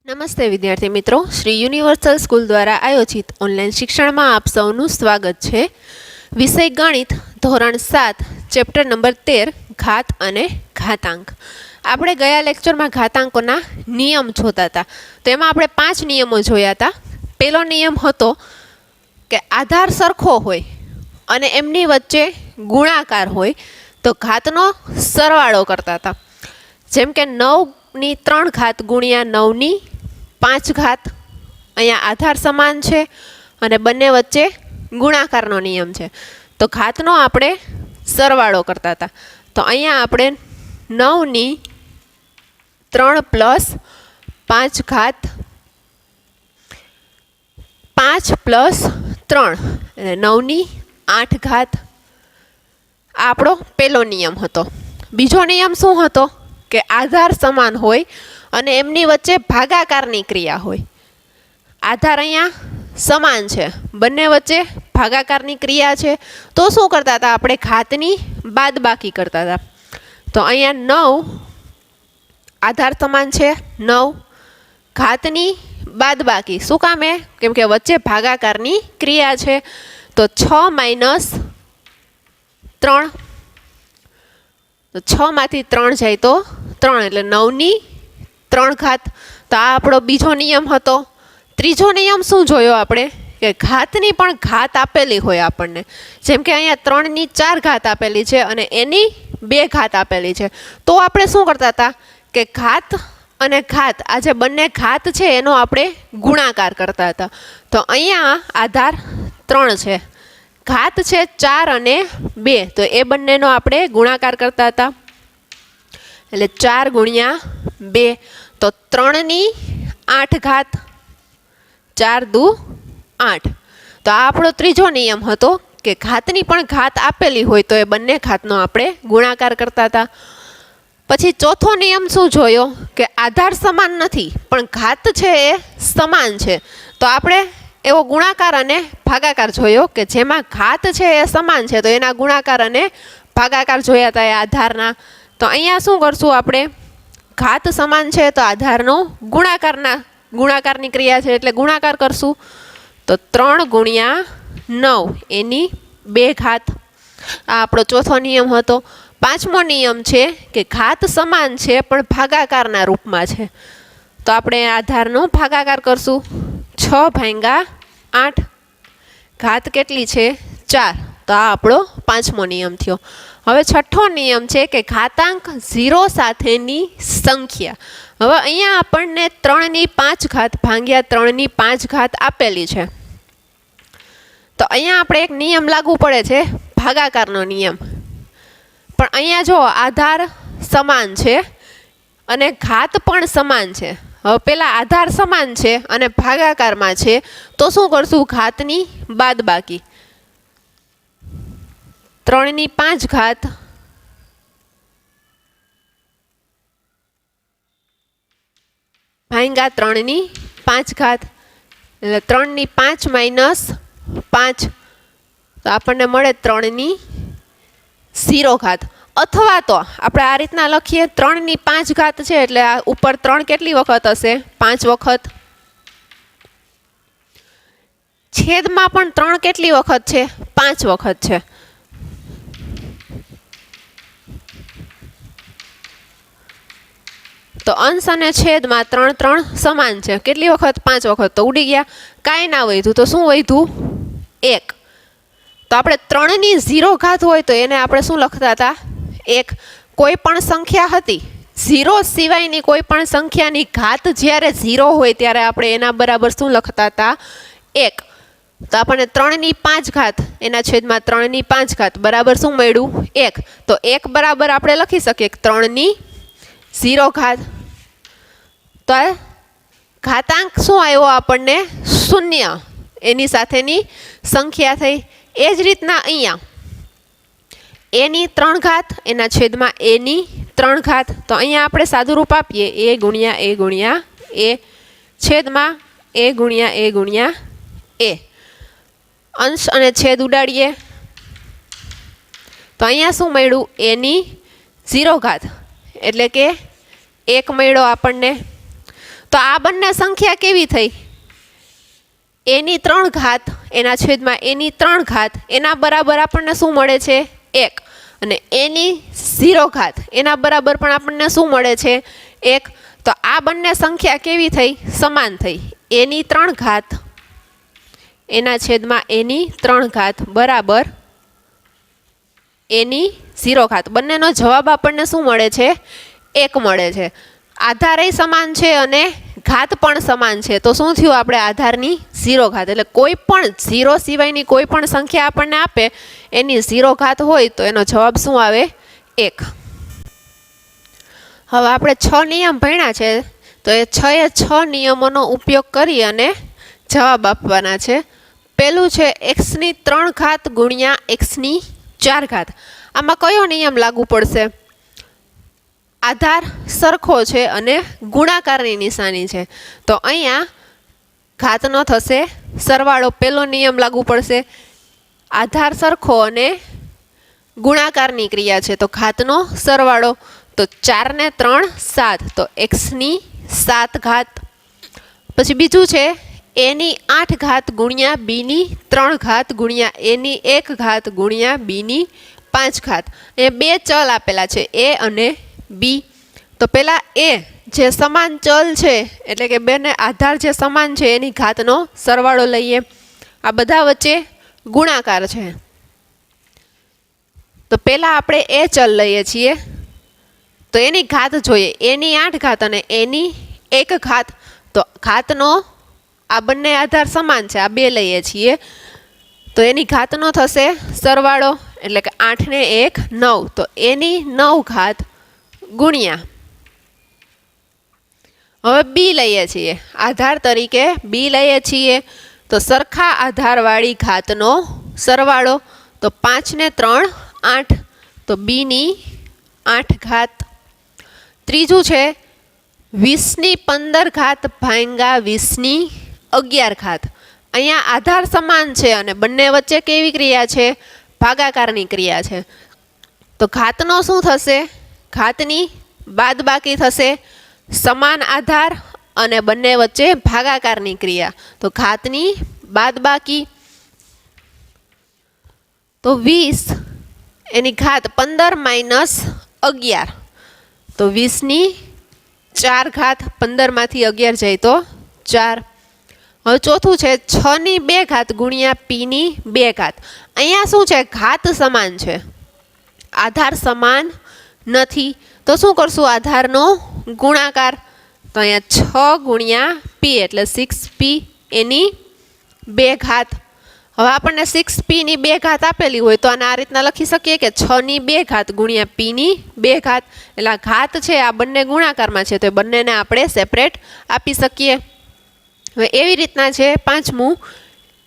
નમસ્તે વિદ્યાર્થી મિત્રો, શ્રી યુનિવર્સલ સ્કૂલ દ્વારા આયોજિત ઓનલાઈન શિક્ષણમાં આપ સૌનું સ્વાગત છે. વિષય ગણિત, ધોરણ 7, ચેપ્ટર નંબર 13, ઘાત અને ઘાતાંક. આપણે ગયા લેક્ચરમાં ઘાતાંકોના નિયમ જોતા હતા. તો એમાં આપણે 5 નિયમો જોયા હતા. પહેલો નિયમ હતો કે આધાર સરખો હોય અને એમની વચ્ચે ગુણાકાર હોય તો ઘાતનો સરવાળો કરતા હતા. જેમ કે 9ની 3 ઘાત ગુણ્યા 9ની 5 ઘાત. અહીંયા આધાર સમાન છે અને બંને વચ્ચે ગુણાકારનો નિયમ છે. તો ઘાતનો આપણે સરવાળો કરતા હતા. તો અહીંયા આપણે 9ની 3 પ્લસ 5 ઘાત 5 પ્લસ 3 એટલે 9ની 8 ઘાત. આ આપણો પહેલો નિયમ હતો. બીજો નિયમ શું હતો કે આધાર સમાન હોય અને એમની વચ્ચે ભાગાકારની ક્રિયા હોય. આધાર અહીંયા સમાન છે, બંને વચ્ચે ભાગાકારની ક્રિયા છે. તો શું કરતા હતા આપણે? ઘાતની બાદબાકી કરતા હતા. તો અહીંયા 9 આધાર સમાન છે, 9 ઘાતની બાદબાકી શું કામે? કેમ કે વચ્ચે ભાગાકારની ક્રિયા છે. તો 6 માઇનસ 3, તો 6 માંથી 3 જાય તો 3 એટલે 9ની 3 ઘાત. તો આ આપણો બીજો નિયમ હતો. ત્રીજો નિયમ શું જોયો આપણે? કે ઘાતની પણ ઘાત આપેલી હોય આપણને. જેમ કે અહીંયા 3ની 4 ઘાત આપેલી છે અને એની 2 ઘાત આપેલી છે. તો આપણે શું કરતા હતા કે ઘાત અને ઘાત, આ જે બંને ઘાત છે એનો આપણે ગુણાકાર કરતા હતા. તો અહીંયા આધાર 3 છે, ઘાત છે 4 અને 2, તો એ બંનેનો આપણે ગુણાકાર કરતા હતા. એટલે 4 ગુણ્યા 2 તો 3ની 8 ઘાત, 4 દુ 8. તો આ આપણો ત્રીજો નિયમ હતો કે ઘાતની પણ ઘાત આપેલી હોય તો એ બંને ઘાતનો આપણે ગુણાકાર કરતા હતા. પછી ચોથો નિયમ શું જોયો કે આધાર સમાન નથી પણ ઘાત છે એ સમાન છે. તો આપણે એવો ગુણાકાર અને ભાગાકાર જોયો કે જેમાં ઘાત છે એ સમાન છે તો એના ગુણાકાર અને ભાગાકાર જોયા હતા એ આધારના. તો અહીંયા શું કરશું આપણે? ઘાત સમાન છે તો આધારનો ગુણાકારની ક્રિયા છે એટલે ગુણાકાર કરશું. તો 3 ગુણ્યા 9 એની 2 ઘાત. આ આપણો ચોથો નિયમ હતો. પાંચમો નિયમ છે કે ઘાત સમાન છે પણ ભાગાકારના રૂપમાં છે. તો આપણે આધારનો ભાગાકાર કરશું. 6 ભાગ્યા 8, ઘાત કેટલી છે? 4. તો આ આપણો પાંચમો નિયમ થયો. હવે છઠ્ઠો નિયમ છે કે ઘાતાંક 0 સાથેની સંખ્યા. હવે અહીંયા આપણને 3ની 5 ઘાત ભાગ્યા 3ની 5 ઘાત આપેલી છે. તો અહીંયા આપણે એક નિયમ લાગુ પડે છે, ભાગાકારનો નિયમ. પણ અહીંયા જો આધાર સમાન છે અને ઘાત પણ સમાન છે. હવે પેલા આધાર સમાન છે અને ભાગાકારમાં છે તો શું કરશું? ઘાતની બાદબાકી. 3ની 5 ઘાત ભાગ્યા 3ની 5 ઘાત એટલે 3ની 5 માઇનસ 5 તો આપણને મળે 3ની 0 ઘાત. અથવા તો આપણે આ રીતના લખીએ, 3ની 5 ઘાત છે એટલે આ ઉપર 3 કેટલી વખત હશે? 5 વખત. છેદમાં પણ 3 કેટલી વખત છે? 5 વખત છે. તો અંશ અને છેદમાં 3 3 સમાન છે. કેટલી વખત? 5 વખત. તો ઉડી ગયા, કાંઈ ના વધ્યું. તો શું વધ્યું? 1. તો આપણે 3ની 0 ઘાત હોય તો એને આપણે શું લખતા હતા? 1. કોઈ પણ સંખ્યા હતી, 0 સિવાયની કોઈ પણ સંખ્યાની ઘાત જ્યારે 0 હોય ત્યારે આપણે એના બરાબર શું લખતા હતા? 1. તો આપણને 3ની 5 ઘાત એના છેદમાં 3ની 5 ઘાત બરાબર શું મળ્યું? 1. તો 1 બરાબર આપણે લખી શકીએ 3ની 0 ઘાત. તો ઘાતાંક શું આવ્યો આપણને? 0 એની સાથેની સંખ્યા થઈ. એ જ રીતના અહીંયા એની 3 ઘાત એના છેદમાં એની 3 ઘાત. તો અહીંયા આપણે સાદું રૂપ આપીએ, એ ગુણ્યા એ ગુણ્યા એ છેદમાં એ ગુણ્યા એ ગુણ્યા એ. અંશ અને છેદ ઉડાડીએ તો અહીંયા શું મળ્યું? એની 0 ઘાત એટલે કે 1 મળ્યો આપણને. તો આ બંને સંખ્યા કેવી થઈ? એની 3 ઘાત એના છેદમાં એની 3 ઘાત એના બરાબર આપણને શું મળે છે? 1. અને એની 0 ઘાત એના બરાબર પણ આપણને શું મળે છે? 1. તો આ બંને સંખ્યા કેવી થઈ? સમાન થઈ. એની 3 ઘાત એના છેદમાં એની 3 ઘાત બરાબર એની 0 ઘાત. બંનેનો જવાબ આપણને શું મળે છે? 1 મળે છે. આધારે સમાન છે અને ઘાત પણ સમાન છે. તો શું થયું? આપણે આધારની 0 ઘાત એટલે કોઈ પણ 0 સિવાયની કોઈ પણ સંખ્યા આપણને આપે એની 0 ઘાત હોય તો એનો જવાબ શું આવે? 1. હવે આપણે 6 નિયમ ભણ્યા છે તો એ 6 નિયમોનો ઉપયોગ કરી અને જવાબ આપવાના છે. પહેલું છે x ની 3 ઘાત ગુણ્યા x ની 4 ઘાત. આમાં કયો નિયમ લાગુ પડશે? આધાર સરખો છે અને ગુણાકારની નિશાની છે તો અહીંયા ઘાતનો થશે સરવાળો. પહેલો નિયમ લાગુ પડશે. આધાર સરખો અને ગુણાકારની ક્રિયા છે તો ઘાતનો સરવાળો. તો 4 ને 3 7 તો x ની 7 ઘાત. પછી બીજું છે a ની 8 ઘાત ગુણ્યા b ની 3 ઘાત ગુણ્યા a ની 1 ઘાત ગુણ્યા b ની 5 ઘાત. એ બે ચલ આપેલા છે a અને b. તો પેલા a જે સમાન ચલ છે એટલે કે બેને આધાર જે સમાન છે એની ઘાતનો સરવાળો લઈએ. આ બધા વચ્ચે ગુણાકાર છે તો પેલા આપણે એ ચલ લઈએ છીએ તો એની ઘાત જોઈએ. a ની 8 ઘાત અને a ની 1 ઘાત. તો ઘાતનો આ બંને આધાર સમાન છે આ બે લઈએ છીએ તો એની ઘાતનો થશે સરવાળો એટલે કે 8 ને 1 9 તો a ની 9 ઘાત ગુણ્યા. હવે b લઈએ છીએ આધાર તરીકે b લઈએ છીએ તો સરખા આધારવાળી ઘાતનો સરવાળો. તો 5 ને 3 8 તો b ની 8 ઘાત. ત્રીજું છે 20ની 15 ઘાત ભાંગા 20ની 11 ઘાત. અહીંયા આધાર સમાન છે અને બંને વચ્ચે કેવી ક્રિયા છે? ભાગાકારની ક્રિયા છે. તો ઘાતનો શું થશે? ઘાતની બાદબાકી થશે. સમાન આધાર અને બંને વચ્ચે ભાગાકારની ક્રિયા તો ઘાતની બાદબાકી. તો 20 એની ઘાત 15 માઇનસ 11 તો 20ની 4 ઘાત. 15માંથી 11 જાય તો 4. હવે ચોથું છે 6ની 2 ઘાત ગુણ્યા p ની 2 ઘાત. અહીંયા શું છે? ઘાત સમાન છે આધાર સમાન નથી તો શું કરશું? આધારનો ગુણાકાર. તો અહીંયા 6 ગુણ્યા p એટલે 6p એની 2 ઘાત. હવે આપણને 6p ની 2 ઘાત આપેલી હોય તો આને આ રીતના લખી શકીએ કે 6ની 2 ઘાત ગુણ્યા p ની 2 ઘાત. એટલે આ ઘાત છે આ બંને ગુણાકારમાં છે તો એ બંનેને આપણે સેપરેટ આપી શકીએ. હવે એવી રીતના છે પાંચમું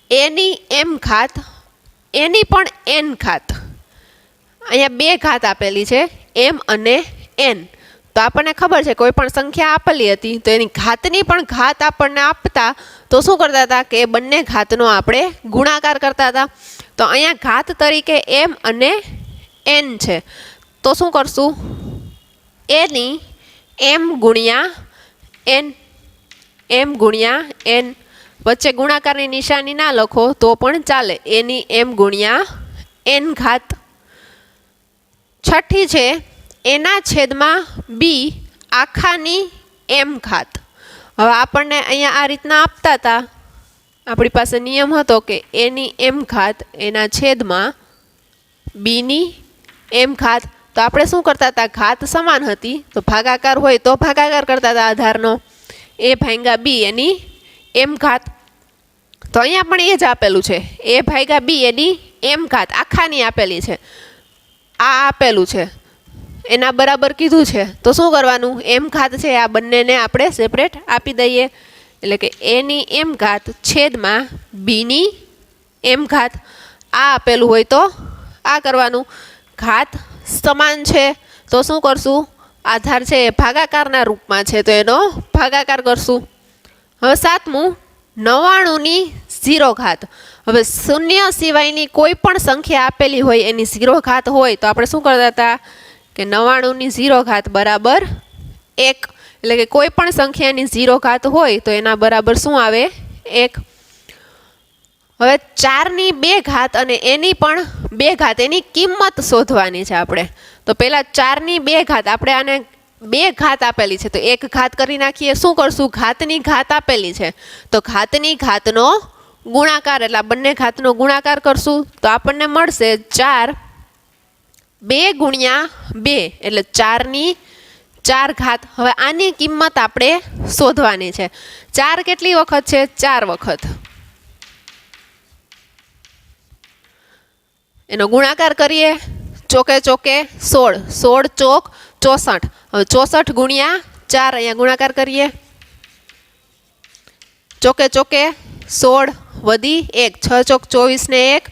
a ની m ઘાત એની પણ n ઘાત. અહીંયા 2 ઘાત આપેલી છે m અને n. તો આપણને ખબર છે કોઈ પણ સંખ્યા આપેલી હતી તો એની ઘાતની પણ ઘાત આપણને આપતા તો શું કરતા હતા કે બંને ઘાતનો આપણે ગુણાકાર કરતા હતા. તો અહીંયા ઘાત તરીકે m અને n છે તો શું કરશું? એની m ગુણ્યા n m ગુણ્યા n. વચ્ચે ગુણાકારની નિશાની ના લખો તો પણ ચાલે. એની m ગુણ્યા n ઘાત. છઠ્ઠી છે એના છેદમાં b આખાની m ઘાત. હવે આપણને અહીંયા આ રીતના આપતા હતા આપણી પાસે નિયમ હતો કે એની m ઘાત એના છેદમાં b ની m ઘાત. તો આપણે શું કરતા હતા? ઘાત સમાન હતી તો ભાગાકાર હોય તો ભાગાકાર કરતા હતા આધારનો. a ભાગ્યા b એની m ઘાત. તો અહીંયા પણ એ જ આપેલું છે a ભાગ્યા b એની m ઘાત આખાની આપેલી છે. આ આપેલું છે એના બરાબર કીધું છે તો શું કરવાનું? m ઘાત છે આ બંનેને આપણે સેપરેટ આપી દઈએ એટલે કે a ની m ઘાત છેદમાં b ની m ઘાત. આ આપેલું હોય તો આ કરવાનું. ઘાત સમાન છે તો શું કરશું? આધાર છે એ ભાગાકારના રૂપમાં છે તો એનો ભાગાકાર કરશું. હવે સાતમું 99ની 0 ઘાત. હવે શૂન્ય સિવાયની કોઈ પણ સંખ્યા આપેલી હોય એની 0 ઘાત હોય તો આપણે શું કરતા હતા કે 99ની 0 ઘાત બરાબર 1. એટલે કે કોઈ પણ સંખ્યાની 0 ઘાત હોય તો એના બરાબર શું આવે 1। હવે 4ની 2 ઘાત અને એની પણ 2 ઘાત એની કિંમત શોધવાની છે આપણે। તો પહેલાં 4ની 2 ઘાત આપણે આને 2 ઘાત આપેલી છે તો 1 ઘાત કરી નાખીએ। શું કરશું ઘાતની ઘાત આપેલી છે તો ઘાતની ઘાતનો ગુણાકાર એટલે આ બંને ઘાતનો ગુણાકાર કરશું તો આપણને મળશે 4 2 ગુણ્યા 2 એટલે 4ની 4 ઘાત। હવે આની કિંમત આપણે શોધવાની છે। 4 કેટલી વખત છે 4 વખત, એનો ગુણાકાર કરીએ ચોકે ચોકે 16, 16 ચોક 64। હવે 64 ગુણ્યા 4 અહીંયા ગુણાકાર કરીએ ચોકે ચોકે 16 વધી 1, 6 ચોક 24 ને 1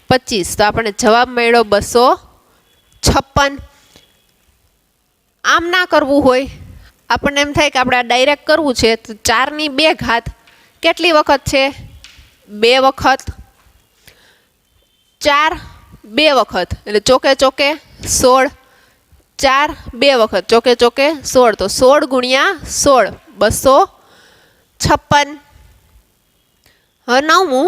25 તો આપણને જવાબ મળ્યો 256। આમ ના કરવું હોય આપણને એમ થાય કે આપણે આ ડાયરેક્ટ કરવું છે તો 4ની 2 ઘાત કેટલી વખત છે 2 વખત, 4 2 વખત એટલે ચોકે ચોકે 16, 4 2 વખત ચોકે ચોકે 16 તો 16 ગુણ્યા 16 256। હવે 9મું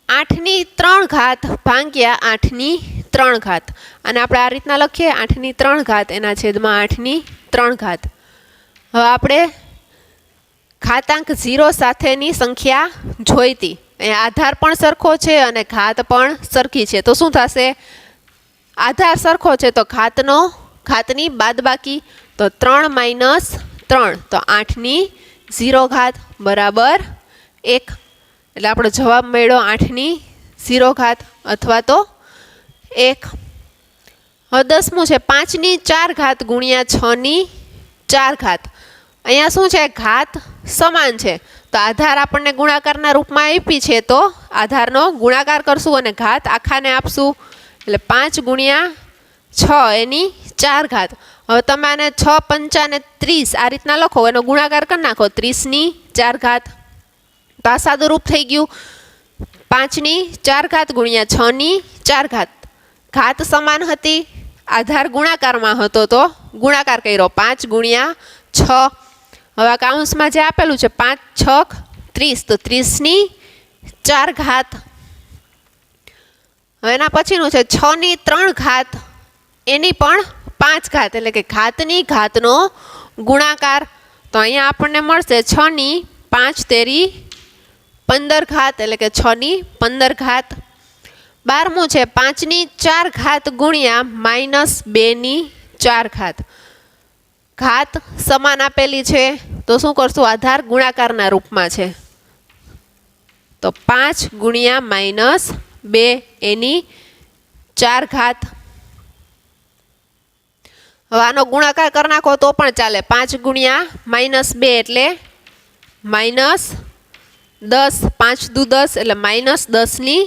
8ની 3 ઘાત ભાગ્યા 8ની 3 ઘાત અને આપણે આ રીતના લખીએ 8ની 3 ઘાત એના છેદમાં 8ની 3 ઘાત। હવે આપણે ઘાતાંક 0 સાથેની સંખ્યા જોઈતી, અહીંયા આધાર પણ સરખો છે અને ઘાત પણ સરખી છે તો શું થશે આધાર સરખો છે તો ઘાતની બાદબાકી તો 3 માઇનસ 3 તો 8ની 0 ઘાત બરાબર 1 એટલે આપણો જવાબ મળ્યો 8ની 0 ઘાત અથવા તો 1। હવે 10મું છે 5ની 4 ઘાત ગુણ્યા 6ની 4 ઘાત। અહીંયા શું છે ઘાત સમાન છે તો આધાર આપણને ગુણાકારના રૂપમાં આપી છે તો આધારનો ગુણાકાર કરશું અને ઘાત આખાને આપશું એટલે 5 ગુણ્યા 6 એની 4 ઘાત। હવે તમે આને 6 5 ને 30 આ રીતના લખો એનો ગુણાકાર કરી નાખો 30ની 4 ઘાત તો આ સાદું રૂપ થઈ ગયું 5ની 4 ઘાત ગુણ્યા 6ની 4 ઘાત। ઘાત સમાન હતી આધાર ગુણાકારમાં હતો તો ગુણાકાર કર્યો 5 ગુણ્યા 6। હવે આ કાઉન્સમાં જે આપેલું છે 5 6 30 તો 30ની 4 ઘાત। હવે એના પછીનું છે 6ની 3 ઘાત એની પણ 5 ઘાત એટલે કે ઘાતની ઘાતનો ગુણાકાર તો અહીંયા આપણને મળશે 6ની 5 તેરી 15 ઘાત એટલે કે 6ની 15 ઘાત। 12મું છે 5ની 4 ઘાત ગુણ્યા -2ની 4 ઘાત। ઘાત સમાન આપેલી છે તો શું કરશું આધાર ગુણાકારના રૂપમાં છે તો 5 ગુણ્યા -2 એની 4 ઘાત। હવે આનો ગુણાકાર કરી નાખો તો પણ ચાલે 5 ગુણ્યા -2 એટલે -10 5 દુ 10 એટલે -10ની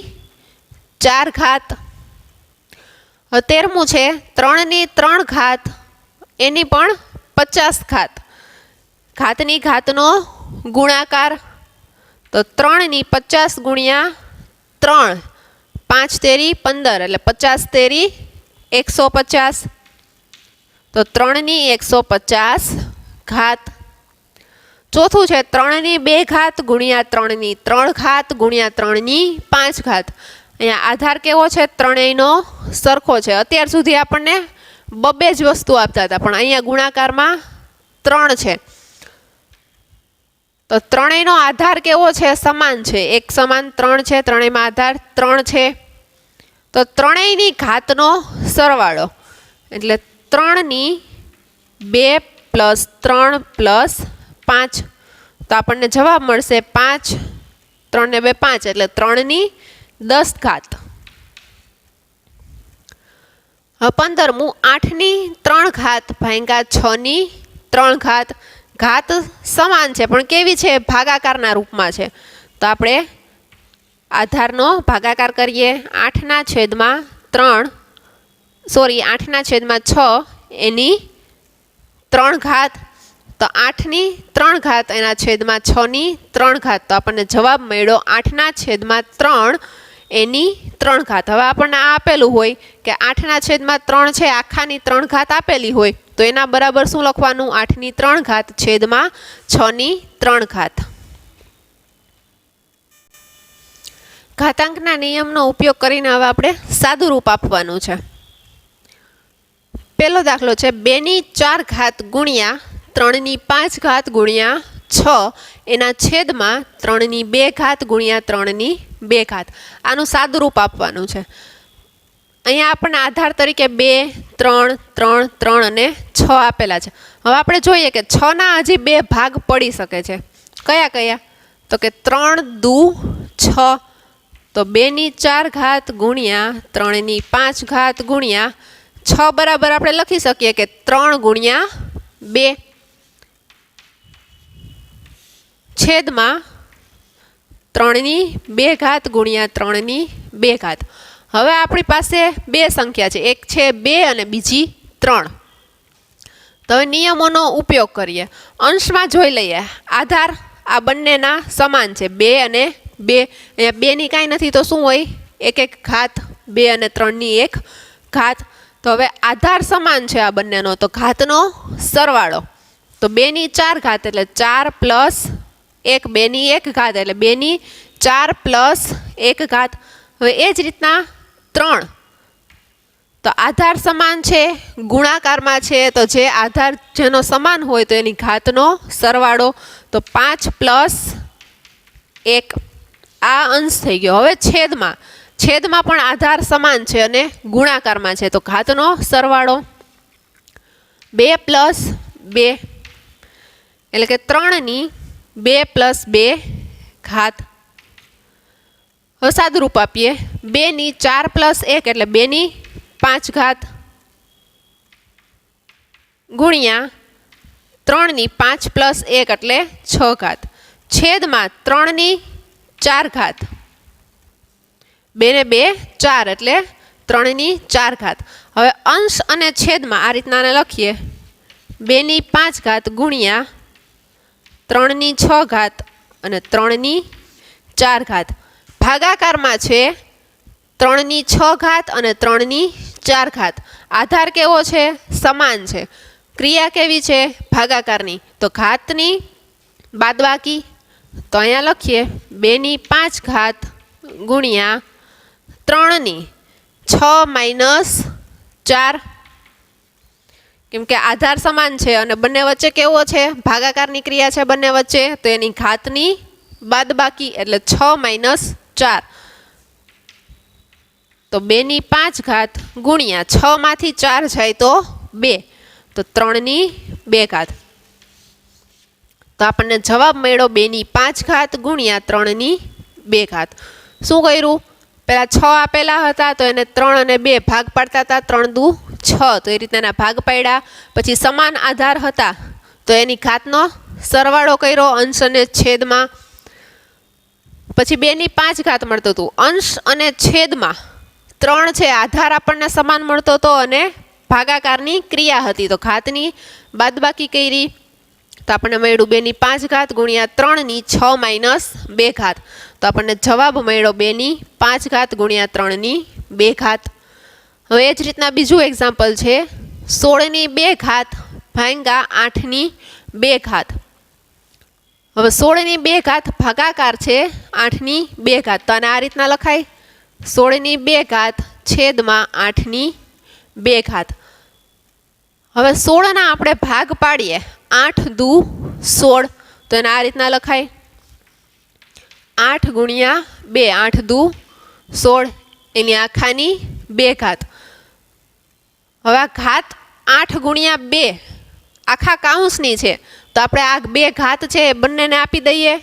4 ઘાત। હવે 13મું છે 3ની 3 ઘાત એની પણ 50 ઘાત। ઘાતની ઘાતનો ગુણાકાર તો 3ની 50 ગુણ્યા 3 5 તેરી 15 એટલે 50 તેરી 150 તો 3ની 150 ઘાત। ચોથું છે 3ની 2 ઘાત ગુણ્યા 3ની 3 ઘાત ગુણ્યા 3ની 5 ઘાત। અહીંયા આધાર કેવો છે ત્રણેયનો સરખો છે। અત્યાર સુધી આપણને બબે જ વસ્તુ આપતા હતા પણ અહીંયા ગુણાકારમાં 3 છે તો ત્રણેયનો આધાર કેવો છે સમાન છે એક સમાન 3 છે ત્રણેયમાં આધાર 3 છે તો ત્રણેયની ઘાતનો સરવાળો એટલે 3ની 2 + 3 + 5 તો આપણને જવાબ મળશે 5 3 ને 2 5 એટલે 3ની 10 ઘાત। હવે 15મું 8ની 3 ઘાત ભાગ્યા 6ની 3 ઘાત। ઘાત સમાન છે પણ કેવી છે ભાગાકારના રૂપમાં છે તો આપણે આધારનો ભાગાકાર કરીએ 8/6 એની 3 ઘાત તો 8ની 3 ઘાત એના છેદમાં 6ની 3 ઘાત તો આપણને જવાબ મળ્યો 8/3 એની 3 ઘાત। હવે આપણને આ આપેલું હોય કે 8/3 છે આખાની 3 ઘાત આપેલી હોય તો એના બરાબર શું લખવાનું? 8 ની 3 ઘાત છેદમાં 6 ની 3 ઘાત. ઘાતાંકના નિયમનો ઉપયોગ કરીને હવે આપણે સાદું રૂપ આપવાનું છે. પહેલો દાખલો છે 2 ની 4 ઘાત ગુણ્યા 3 ની 5 ઘાત ગુણ્યા 6 એના છેદમાં 3 ની 2 ઘાત ગુણ્યા 3 ની 2 ઘાત. આનું સાદું રૂપ આપવાનું છે. અહીંયા આપણને આધાર તરીકે 2, 3, 3, 3 અને 6 આપેલા છે. હવે આપણે જોઈએ કે 6 ના હજી 2 ભાગ પડી શકે છે. કયા કયા? તો કે 3 દુ 6, તો 2 ની 4 ઘાત ગુણ્યા 3 ની 5 ઘાત ગુણ્યા 6 બરાબર આપણે લખી શકીએ કે 3 ગુણ્યા 2 છેદમાં 3 ની 2 ઘાત ગુણ્યા 3 ની 2 ઘાત. હવે આપણી પાસે બે સંખ્યા છે, એક છે 2 અને બીજી 3. તો હવે નિયમોનો ઉપયોગ કરીએ. અંશમાં જોઈ લઈએ. આધાર આ બંનેના સમાન છે, 2 અને 2. અહીંયા 2 ની કાંઈ નથી તો શું હોય? 1 ઘાત, 2 અને 3 ની 1 ઘાત. તો હવે આધાર સમાન છે આ બંનેનો, તો ઘાતનો સરવાળો. તો 2 ની 4 ઘાત એટલે 4 પ્લસ 1, 2 ની 1 ઘાત એટલે 2 ની 4 પ્લસ 1 ઘાત. હવે એ જ રીતના 3. તો આધાર સમાન છે, ગુણાકારમાં છે, તો જે આધાર જેનો સમાન હોય તો એની ઘાતનો સરવાળો. તો 5 પ્લસ 1 આ અંશ થઈ ગયો. હવે છેદમાં પણ આધાર સમાન છે અને ગુણાકારમાં છે, તો ઘાતનો સરવાળો 2 પ્લસ 2 એટલે કે 3 ની 2 પ્લસ 2 ઘાત. હવે સાદું રૂપ આપીએ. 2 ની 4 પ્લસ 1 એટલે 2 ની 5 ઘાત ગુણ્યા 3 ની 5 પ્લસ 1 એટલે 6 ઘાત છેદમાં 3 ની 4 ઘાત. 2 ને 2 4 એટલે 3 ની 4 ઘાત. હવે અંશ અને છેદમાં આ રીતના લખીએ. 2 ની 5 ઘાત ગુણ્યા 3 ની 6 ઘાત અને 3 ની 4 ઘાત. ભાગાકારમાં છે 3 ની 6 ઘાત અને 3 ની 4 ઘાત. આધાર કેવો છે? સમાન છે. ક્રિયા કેવી છે? ભાગાકારની. તો ઘાતની બાદબાકી. તો અહીંયા લખીએ 2 ની 5 ઘાત ગુણ્યા 3 ની 6 માઇનસ 4. કેમ કે આધાર સમાન છે અને બંને વચ્ચે કેવો છે? ભાગાકારની ક્રિયા છે બંને વચ્ચે, તો એની ઘાતની બાદબાકી એટલે 6 માઇનસ 4. તો 2 ની 5 ઘાત ગુણ્યા 6 માંથી 4 જાય તો 2, તો 3 ની 2 ઘાત. તો આપણને જવાબ મળ્યો 2 ની 5 ઘાત ગુણ્યા 3 ની 2 ઘાત. શું કર્યું? પહેલા 6 આપેલા હતા તો એને 3 અને 2 ભાગ પાડતા હતા. 3 દુ 6, તો એ રીતે એના ભાગ પાડ્યા. પછી સમાન આધાર હતા તો એની ઘાતનો સરવાળો કર્યો અંશ અને છેદમાં. પછી 2 ની 5 ઘાત મળતું હતું. અંશ અને છેદમાં 3 છે, આધાર આપણને સમાન મળતો હતો અને ભાગાકારની ક્રિયા હતી, તો ઘાતની બાદબાકી કરી. તો આપણને મળ્યું 2 ની 5 ઘાત ગુણ્યા 3 ની 6 માઇનસ 2 ઘાત. તો આપણને જવાબ મળ્યો 2 ની 5 ઘાત ગુણ્યા 3 ની 2 ઘાત. હવે એ જ રીતના બીજું એક્ઝામ્પલ છે 16 ની 2 ઘાત ભાગ્યા 8 ની 2 ઘાત. હવે 16 ની 2 ઘાત ભાગાકાર છે 8 ની 2 ઘાત. તો આને આ રીતના લખાય 16 ની 2 ઘાત છેદમાં 8 ની 2 ઘાત. હવે 16 ના આપણે ભાગ પાડીએ. 8 દુ 16, તો એને આ રીતના લખાય 8 ગુણ્યા 2, 8 દુ 16 એની આખાની 2 ઘાત. હવે આ ઘાત 8 ગુણ્યા 2 આખા કાઉન્સની છે, તો આપણે આ 2 ઘાત છે એ બંનેને આપી દઈએ.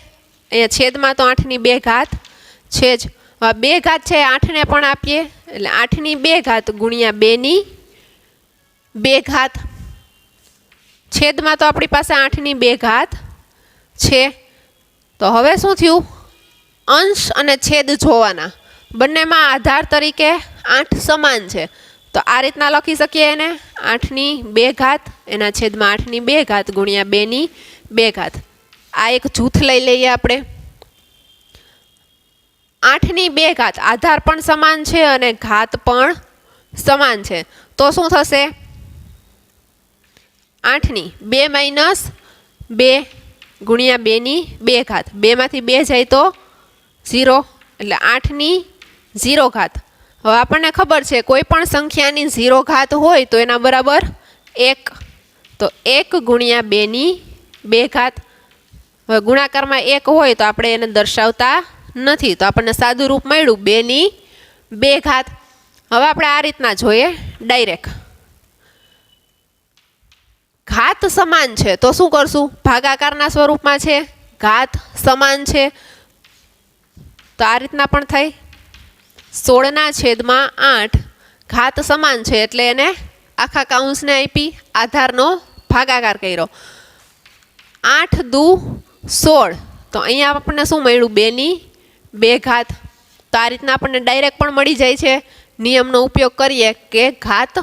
અહીંયા છેદમાં તો 8 ની 2 ઘાત છે જ. હવે 2 ઘાત છે 8 ને પણ આપીએ એટલે 8 ની 2 ઘાત ગુણ્યા 2 ની 2 ઘાત છેદમાં તો આપણી પાસે 8 ની 2 ઘાત છે. તો હવે શું થયું? અંશ અને છેદ જોવાના. બંનેમાં આધાર તરીકે 8 સમાન છે, તો આ રીતના લખી શકીએ એને 8 ની 2 ઘાત એના છેદમાં 8 ની 2 ઘાત ગુણ્યા 2 ની 2 ઘાત. આ એક જૂથ લઈ લઈએ આપણે. 8 ની 2 ઘાત આધાર પણ સમાન છે અને ઘાત પણ સમાન છે, તો શું થશે? 8ની 2 માઇનસ 2 ગુણ્યા 2ની 2 ઘાત. 2માંથી 2 જાય તો 0 એટલે 8ની 0 ઘાત. હવે આપણને ખબર છે કોઈ પણ સંખ્યાની 0 ઘાત હોય તો એના બરાબર 1. તો 1 ગુણ્યા 2ની 2 ઘાત. હવે ગુણાકારમાં 1 હોય તો આપણે એને દર્શાવતા નથી, તો આપણને સાદું રૂપ મળ્યું 2ની 2 ઘાત. હવે આપણે આ રીતના જોઈએ ડાયરેક્ટ. ઘાત સમાન છે તો શું કરશું? ભાગાકારના સ્વરૂપમાં છે, ઘાત સમાન છે તો આ રીતના પણ થાય. 16/8 ઘાત સમાન છે એટલે એને આખા કાઉન્સને આપી, આધારનો ભાગાકાર કર્યો. 8 દુ 16 તો અહીંયા આપણને શું મળ્યું? 2ની 2 ઘાત. તો આ રીતના આપણને ડાયરેક્ટ પણ મળી જાય છે. નિયમનો ઉપયોગ કરીએ કે ઘાત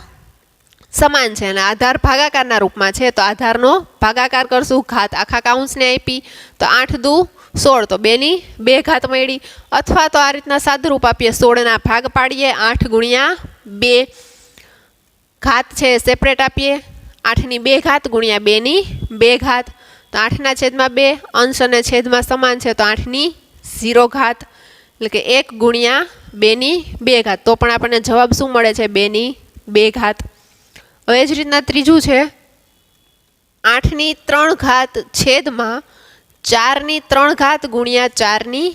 સમાન છે અને આધાર ભાગાકારના રૂપમાં છે તો આધારનો ભાગાકાર કરશું. ઘાત આખા કાઉન્સને આપી તો 8 દુ 16 તો 2ની 2 ઘાત મળી. અથવા તો આ રીતના સાદું રૂપ આપીએ, 16ના ભાગ પાડીએ, 8 ગુણ્યા 2 ઘાત છે સેપરેટ આપીએ, 8ની 2 ઘાત ગુણ્યા 2ની 2 ઘાત. તો 8/2 અંશ અને છેદમાં સમાન છે તો 8ની 0 ઘાત એટલે કે 1 ગુણ્યા 2ની 2 ઘાત. તો પણ આપણને જવાબ શું મળે છે? 2ની 2 ઘાત. હવે જ રીતના ત્રીજું છે 8ની 3 ઘાત છેદમાં 4ની 3 ઘાત ગુણ્યા 4ની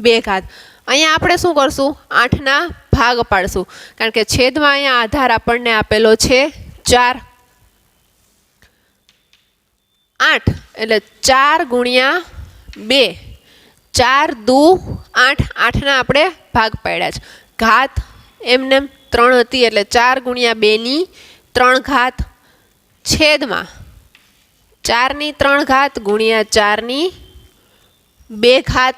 2 ઘાત. અહીંયા આપણે શું કરશું? 8ના ભાગ પાડશું કારણ કે છેદમાં અહીંયા આધાર આપણને આપેલો છે 4. 8 એટલે 4 ગુણ્યા 2, 4 દુ 8, 8ના આપણે ભાગ પાડ્યા છે. ઘાત એમને 3 હતી એટલે 4 ગુણ્યા 2ની 3 ઘાત છેદમાં 4ની 3 ઘાત ગુણ્યા 4ની 2 ઘાત.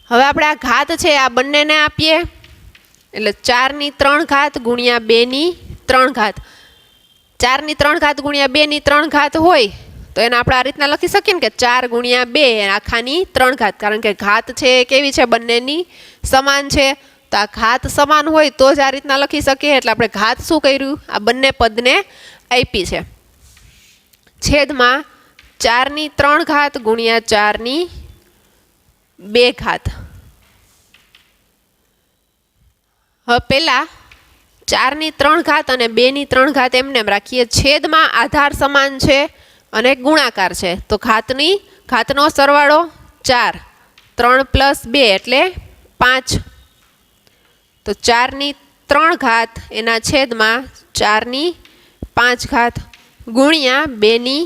હવે આપણે આ ઘાત છે આ બંનેને આપીએ એટલે 4ની 3 ઘાત ગુણ્યા 2ની 3 ઘાત. 4ની 3 ઘાત ગુણ્યા 2ની 3 ઘાત હોય તો એને આપણે આ રીતના લખી શકીએ ને કે 4 ગુણ્યા 2 આખાની 3 ઘાત. કારણ કે ઘાત છે કેવી છે? બંનેની સમાન છે. તો આ ઘાત સમાન હોય તો જ આ રીતના લખી શકીએ. એટલે આપણે ઘાત શું કર્યું? આ બંને પદને આપી છે. છેદમાં 4ની 3 ઘાત ગુણ્યા 4ની 2 ઘાત. હવે પેલા 4ની 3 ઘાત અને 2ની 3 ઘાત એમને રાખીએ. છેદમાં આધાર સમાન છે અને ગુણાકાર છે તો ઘાતનો સરવાળો 4, 3 + 2 એટલે 5. તો 4ની 3 ઘાત એના છેદમાં 4ની 5 ઘાત ગુણ્યા 2ની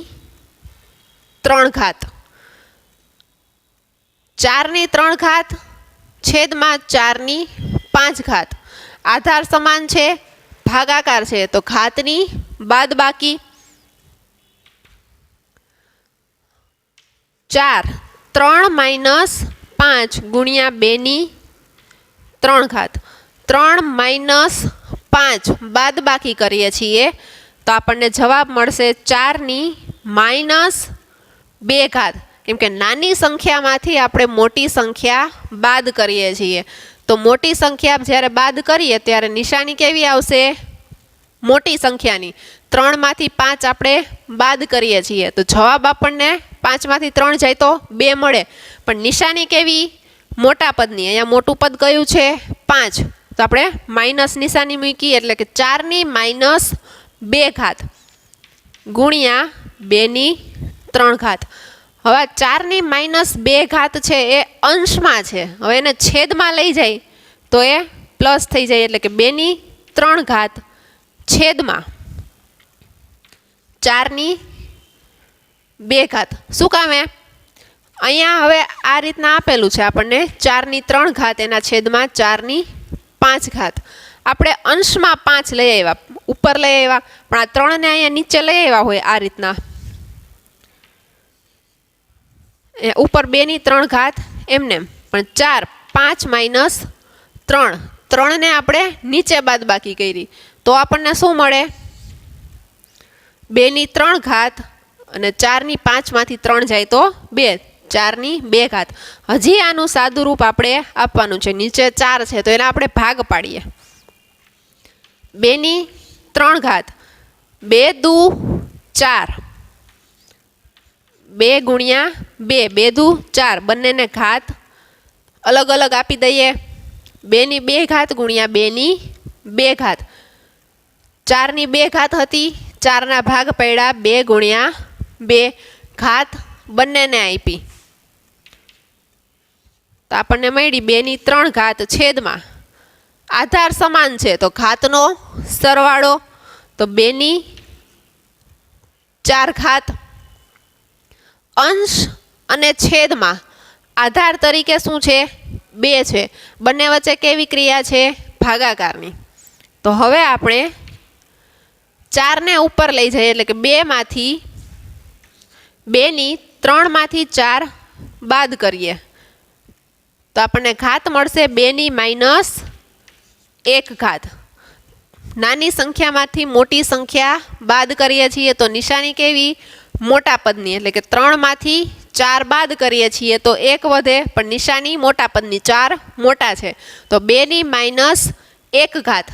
3 ઘાત. 4ની 3 ઘાત છેદમાં 4ની 5 ઘાત. આધાર સમાન છે, ભાગાકાર છે તો ઘાતની બાદબાકી. 4 3 - 5 ગુણ્યા 2ની 3 ઘાત. 3 - 5 બાદબાકી કરીએ છીએ તો આપણને જવાબ મળશે 4ની -2 ઘાત. કેમ કે નાની સંખ્યામાંથી આપણે મોટી સંખ્યા બાદ કરીએ છીએ તો મોટી સંખ્યા જ્યારે બાદ કરીએ ત્યારે નિશાની કેવી આવશે? મોટી સંખ્યાની. 3માંથી 5 આપણે બાદ કરીએ છીએ તો જવાબ આપણને 5માંથી 3 જાય તો 2 મળે. પણ નિશાની કેવી? મોટા પદની. અહીંયા મોટું પદ કયું છે? 5. તો આપણે માઇનસ નિશાની મૂકી એટલે કે 4ની -2 ઘાત ગુણ્યા 2ની 3 ઘાત. હવે 4ની -2 ઘાત છે એ અંશમાં છે. હવે એને છેદમાં લઈ જાય તો એ પ્લસ થઈ જાય એટલે કે 2ની 3 ઘાત છેદમાં 4ની 2 ઘાત. શું કામે? અહીંયા હવે આ રીતના આપેલું છે આપણને 4ની 3 ઘાત એના છેદમાં 4ની 5 ઘાત. આપણે અંશમાં 5 લઈ આવ્યા, ઉપર લઈ આવ્યા, પણ આ 3ને અહીંયા નીચે લઈ આવ્યા હોય આ રીતના ઉપર 2ની 3 ઘાત એમને. પણ 4 5 - 3, 3ને આપણે નીચે બાદબાકી કરી તો આપણને શું મળે? 2ની 3 ઘાત અને 4ની 5માંથી 3 જાય તો 2, 4ની 2 ઘાત. હજી આનું સાદું રૂપ આપણે આપવાનું છે. નીચે 4 છે તો એને આપણે ભાગ પાડીએ. 2ની 3 ઘાત 2 દુ 4 2 ગુણ્યા 2 2 દુ 4 બંનેને ઘાત અલગ અલગ આપી દઈએ 2 ની 2 ઘાત ગુણ્યા 2 ની 2 ઘાત 4 ની 2 ઘાત હતી 4 ના ભાગ પડ્યા 2 ગુણ્યા 2 ઘાત બંનેને આપી તો આપણને મળી 2 ની 3 ઘાત છેદમાં આધાર સમાન છે તો ઘાતનો સરવાળો તો 2 ની 4 ઘાત અંશ અને છેદમાં આધાર તરીકે શું છે 2 છે બંને વચ્ચે કેવી ક્રિયા છે ભાગાકારની તો હવે આપણે 4 ને ઉપર લઈ જઈએ એટલે કે 2 માંથી 2 ની 3 માંથી 4 બાદ કરીએ તો આપણને ઘાત મળશે 2 ની -1 ઘાત નાની સંખ્યામાંથી મોટી સંખ્યા બાદ કરીએ છીએ તો નિશાની કેવી મોટા પદની એટલે કે 3 માંથી 4 બાદ કરીએ છીએ તો 1 વધે પણ નિશાની મોટા પદની 4 મોટા છે તો 2 ની -1 ઘાત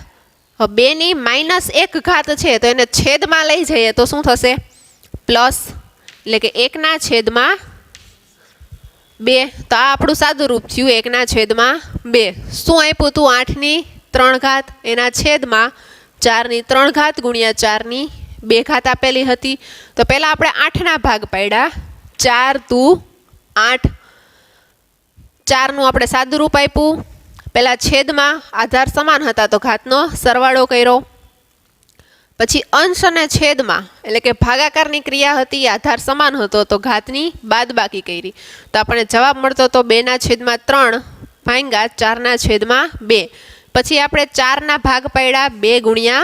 2 ની -1 ઘાત છે તો એને છેદમાં લઈ જઈએ તો શું થશે પ્લસ એટલે કે 1 ના છેદમાં 2 તો આ આપણું સાદું રૂપ થયું 1 ના છેદમાં 2 શું આપ્યું હતું 8 ની 3 ઘાત એના છેદમાં 4 ની 3 ઘાત ગુણ્યા 4 ની 2 ઘાત આપેલી હતી તો પહેલાં આપણે 8 ના ભાગ પાડ્યા 4 દુ 8 4નું આપણે સાદું રૂપ આપ્યું પહેલાં છેદમાં આધાર સમાન હતા તો ઘાતનો સરવાળો કર્યો પછી અંશ અને છેદમાં એટલે કે ભાગાકારની ક્રિયા હતી આધાર સમાન હતો તો ઘાતની બાદબાકી કરી તો આપણને જવાબ મળતો તો 2 ના છેદમાં 3 ભાગ્યા 4 ના છેદમાં 2 પછી આપણે 4 ના ભાગ પાડ્યા 2 ગુણ્યા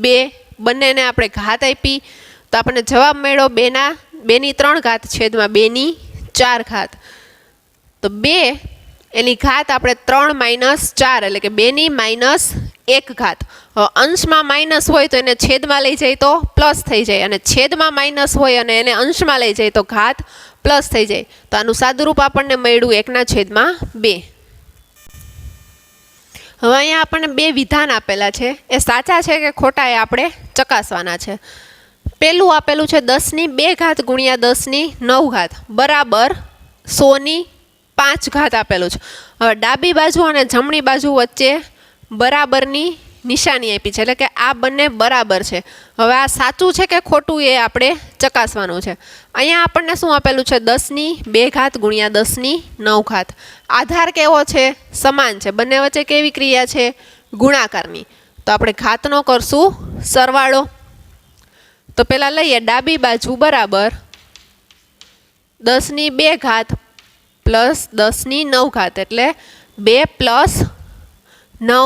2 બંનેને આપણે ઘાત આપી તો આપણને જવાબ મળ્યો 2 ની 3 ઘાત છેદમાં 2 ની 4 ઘાત તો 2 એની ઘાત આપણે 3 -4 એટલે કે 2 ની -1 ઘાત અંશમાં માઇનસ હોય તો એને છેદમાં લઈ જાય તો પ્લસ થઈ જાય અને છેદમાં માઇનસ હોય અને એને અંશમાં લઈ જાય તો ઘાત પ્લસ થઈ જાય તો આનું સાદું રૂપ આપણને મળ્યું 1 ના છેદમાં 2 હવે અહીંયા આપણને 2 વિધાન આપેલા છે એ સાચા છે કે ખોટા એ આપણે ચકાસવાના છે પહેલું આપેલું છે 10 ની 2 ઘાત ગુણ્યા 10 ની 9 ઘાત બરાબર 100 ની 5 ઘાત આપેલું છે હવે ડાબી બાજુ અને જમણી બાજુ વચ્ચે બરાબરની નિશાની આપી છે એટલે કે આ બંને બરાબર છે હવે આ સાચું છે કે ખોટું એ આપણે ચકાસવાનું છે અહીંયા આપણને શું આપેલું છે 10 ની 2 ઘાત ગુણ્યા 10 ની 9 ઘાત આધાર કેવો છે સમાન છે બંને વચ્ચે કેવી ક્રિયા છે ગુણાકારની તો આપણે ઘાતનો કરશું સરવાળો તો પહેલાં લઈએ ડાબી બાજુ બરાબર 10 ની 2 ઘાત પ્લસ 10 ની 9 ઘાત એટલે 2 પ્લસ 9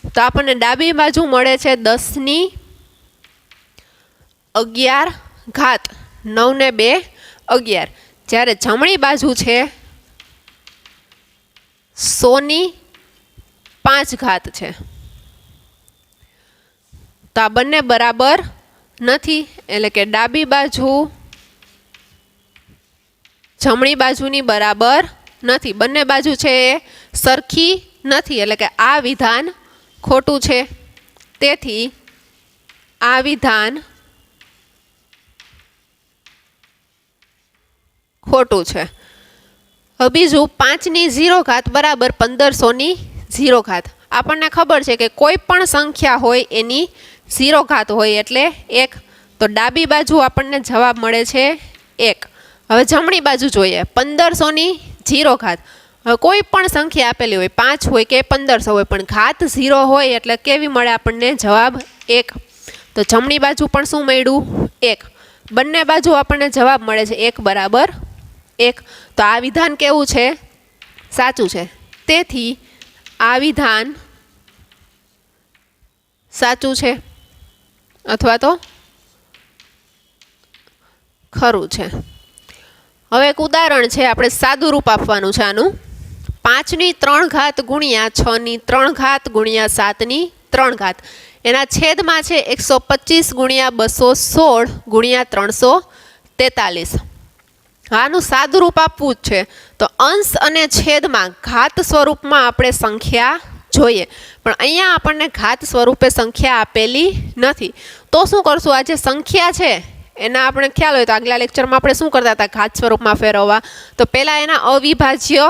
તો આપણને ડાબી બાજુ મળે છે 10 ની 11 ઘાત 9 ને 2 11 જ્યારે જમણી બાજુ છે 100 ની 5 ઘાત છે તો આ બંને બરાબર નથી એટલે કે ડાબી બાજુ જમણી બાજુની બરાબર નથી બંને બાજુ છે એ સરખી નથી એટલે કે આ વિધાન ખોટું છે તેથી આ વિધાન ખોટું છે હવે બીજું 5 ની 0 ઘાત બરાબર 1500 ની 0 ઘાત આપણને ખબર છે કે કોઈ પણ સંખ્યા હોય એની 0 ઘાત હોય એટલે 1 તો ડાબી બાજુ આપણને જવાબ મળે છે 1 હવે જમણી બાજુ જોઈએ 1500 ની 0 ઘાત હવે કોઈ પણ સંખ્યા આપેલી હોય 5 હોય કે 1500 હોય પણ ઘાત 0 હોય એટલે કેવી મળે આપણને જવાબ 1 તો જમણી બાજુ પણ શું મળ્યું 1 બંને બાજુ આપણને જવાબ મળે છે 1 બરાબર 1 તો આ વિધાન કેવું છે સાચું છે તેથી આ વિધાન સાચું છે અથવા તો ખરું છે હવે એક ઉદાહરણ છે આપણે સાદું રૂપ આપવાનું છે આનું 5 ની 3 ઘાત ગુણ્યા 6 ની 3 ઘાત ગુણ્યા 7 ની 3 ઘાત એના છેદમાં છે 125 ગુણ્યા 216 ગુણ્યા 343 આનું સાદું રૂપ આપવું જ છે તો અંશ અને છેદમાં ઘાત સ્વરૂપમાં આપણે સંખ્યા જોઈએ પણ અહીંયા આપણને ઘાત સ્વરૂપે સંખ્યા આપેલી નથી તો શું કરશું આ જે સંખ્યા છે એના આપણે ખ્યાલ હોય તો આગલા લેક્ચરમાં આપણે શું કરતા હતા ઘાત સ્વરૂપમાં ફેરવવા, તો પહેલાં એના અવિભાજ્ય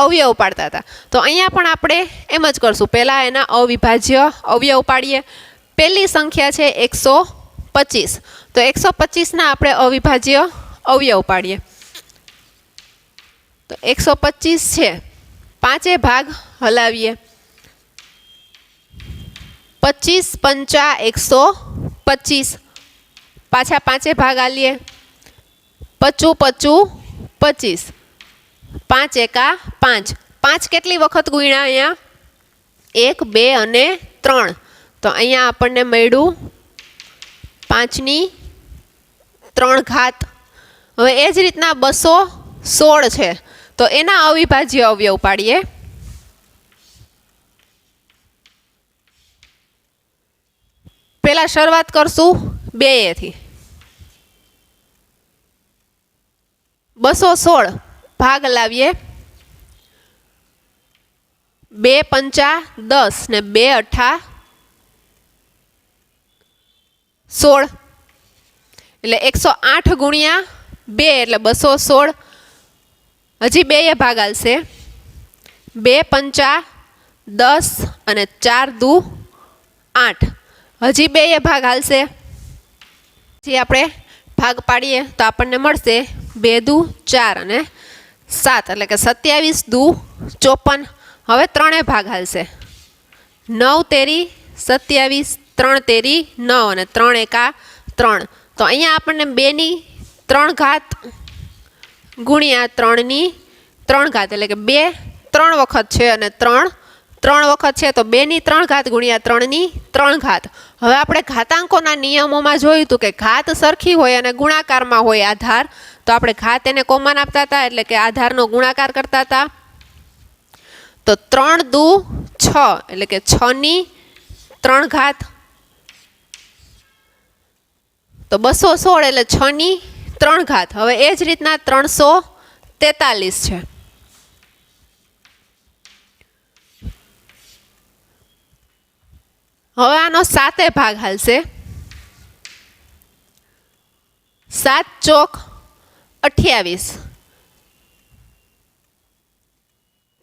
અવયવ પાડતા હતા. તો અહીંયા પણ આપણે એમ જ કરશું, પહેલાં એના અવિભાજ્ય અવયવ પાડીએ. પહેલી સંખ્યા છે 125, તો 125ના આપણે અવિભાજ્ય અવયવ પાડીએ. તો 125 છે, પાંચે ભાગ હલાવીએ. 25 પંચા 125, પાછા પાંચે ભાગ આલીએ. 55 55 25, 5 એકા 5. 5 કેટલી વખત ગુણ્યા અહીંયા? 1 2 અને 3. તો અહીંયા આપણને મળ્યું 5ની 3 ઘાત. હવે એ જ રીતના 216 છે, તો એના અવિભાજ્ય અવયવ પાડીએ. પહેલા શરૂઆત કરશું 2 થી. 216 ભાગ લાવીએ. 2 પંચા 10 ને 2 અઠા 16, એટલે 108 ગુણ્યા 2 એટલે 216. હજી 2 ભાગ આવશે. 2 પંચા 10 અને 4 દુ 8, હજી 2 ભાગ હાલશે. જે આપણે ભાગ પાડીએ તો આપણને મળશે 2 દુ 4 અને 7, એટલે કે 27 દુ 54. હવે 3 ભાગ હાલશે. 9 તેરી 27, 3 તેરી 9 અને 3 એકા 3. તો અહીંયા આપણને 2ની 3 ઘાત ગુણ્યા 3ની 3 ઘાત, એટલે કે 2 3 વખત છે અને 3 3 વખત છે, તો 2ની 3 ઘાત ગુણ્યા 3ની 3 ઘાત. હવે આપણે ઘાતાંકોના નિયમોમાં જોયું હતું કે ઘાત સરખી હોય અને ગુણાકારમાં હોય આધાર, તો આપણે ઘાત એને કોમન આપતા હતા, એટલે કે આધારનો ગુણાકાર કરતા હતા. તો 3 દુ 6, એટલે કે 6ની 3 ઘાત. તો 216 એટલે 6ની 3 ઘાત. હવે એ જ રીતના 343 છે. હવે આનો 7 ભાગ હાલશે. 7 ચોક 28,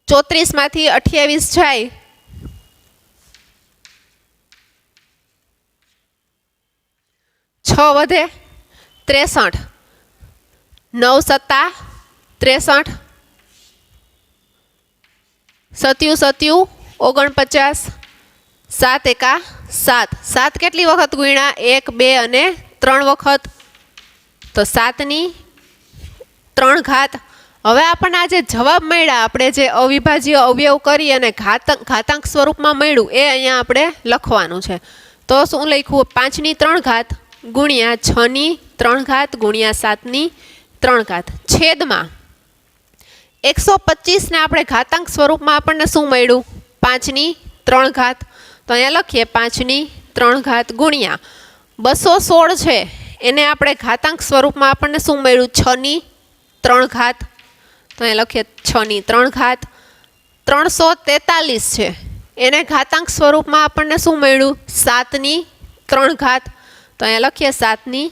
34માંથી 28 જાય, 6 વધે 63, 9 સત્તા 63, 7 7 49, 7 એકા 7. 7 કેટલી વખત ગુણ્યા? 1 2 અને 3 વખત, તો 7ની 3 ઘાત. હવે આપણને આ જે જવાબ મળ્યા, આપણે જે અવિભાજ્ય અવયવ કરી અને ઘાતાંક સ્વરૂપમાં મળ્યું, એ અહીંયા આપણે લખવાનું છે. તો શું લખ્યું? 5ની 3 ઘાત ગુણ્યા 6ની 3 ઘાત ગુણ્યા 7ની 3 ઘાત છેદમાં 125 ને આપણે ઘાતાંક સ્વરૂપમાં આપણને શું મળ્યું? 5ની 3 ઘાત. તો અહીંયા લખીએ 5ની 3 ઘાત ગુણ્યા 216 છે, એને આપણે ઘાતાંક સ્વરૂપમાં આપણને શું મળ્યું? 6ની 3 ઘાત. તો અહીંયા લખીએ 6ની 3 ઘાત. 343 છે, એને ઘાતાંક સ્વરૂપમાં આપણને શું મળ્યું? 7ની 3 ઘાત. તો અહીંયા લખીએ 7ની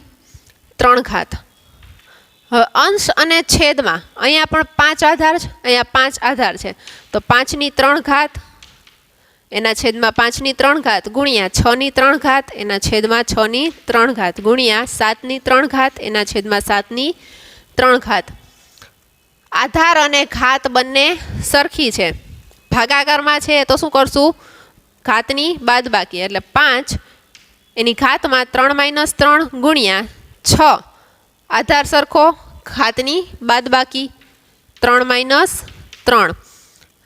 3 ઘાત. હવે અંશ અને છેદમાં અહીંયા પણ 5 આધાર છે, અહીંયા 5 આધાર છે, તો 5ની 3 ઘાત એના છેદમાં 5ની 3 ઘાત ગુણ્યા 6ની 3 ઘાત એના છેદમાં 6ની 3 ઘાત ગુણ્યા 7ની 3 ઘાત એના છેદમાં 7ની 3 ઘાત. આધાર અને ઘાત બંને સરખી છે. ભાગાકારમાં છે તો શું કરશું? ઘાતની બાદબાકી, એટલે 5 એની ઘાતમાં 3 - 3 ગુણ્યા 6, આધાર સરખો, ઘાતની બાદબાકી 3 - 3.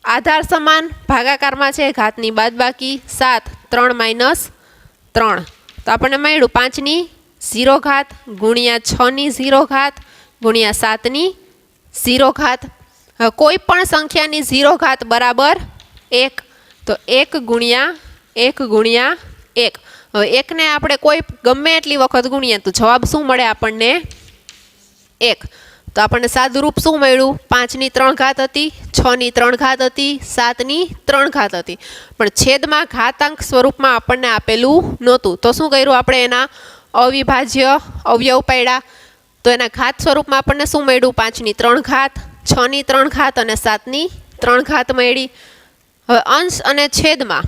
આધાર સમાન, ભાગાકારમાં છે, ઘાતની બાદબાકી 7 3 - 3. તો આપણને મળ્યું 5ની 0 ઘાત ગુણ્યા 6ની 0 ઘાત ગુણ્યા 7ની 0 ઘાત. હવે કોઈ પણ સંખ્યાની 0 ઘાત બરાબર 1, તો 1 ગુણ્યા 1 ગુણ્યા 1. હવે 1ને આપણે કોઈ ગમે એટલી વખત ગુણીએ તો જવાબ શું મળે આપણને? 1. તો આપણને સાદું રૂપ શું મળ્યું? 5ની 3 ઘાત હતી, 6ની 3 ઘાત હતી, 7ની 3 ઘાત હતી, પણ છેદમાં ઘાતાંક સ્વરૂપમાં આપણને આપેલું નહોતું. તો શું કર્યું આપણે? એના અવિભાજ્ય અવયવ પડ્યા તો એના ઘાત સ્વરૂપમાં આપણને શું મળ્યું? 5ની 3 ઘાત, 6ની 3 ઘાત અને 7ની 3 ઘાત મળી. હવે અંશ અને છેદમાં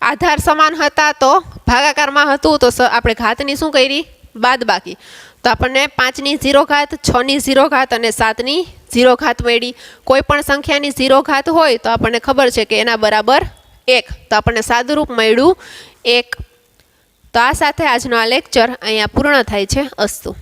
આધાર સમાન હતા તો ભાગાકારમાં હતું તો આપણે ઘાતની શું કરી? બાદબાકી. તો આપણને 5ની 0 ઘાત, 6ની 0 ઘાત અને 7ની 0 ઘાત મળી. કોઈ પણ સંખ્યાની 0 ઘાત હોય તો આપણને ખબર છે કે એના બરાબર 1. તો આપણને સાદુરૂપ મળ્યું 1. તો આ સાથે આજનો આ લેક્ચર અહીંયા પૂર્ણ થાય છે. અસ્તુ.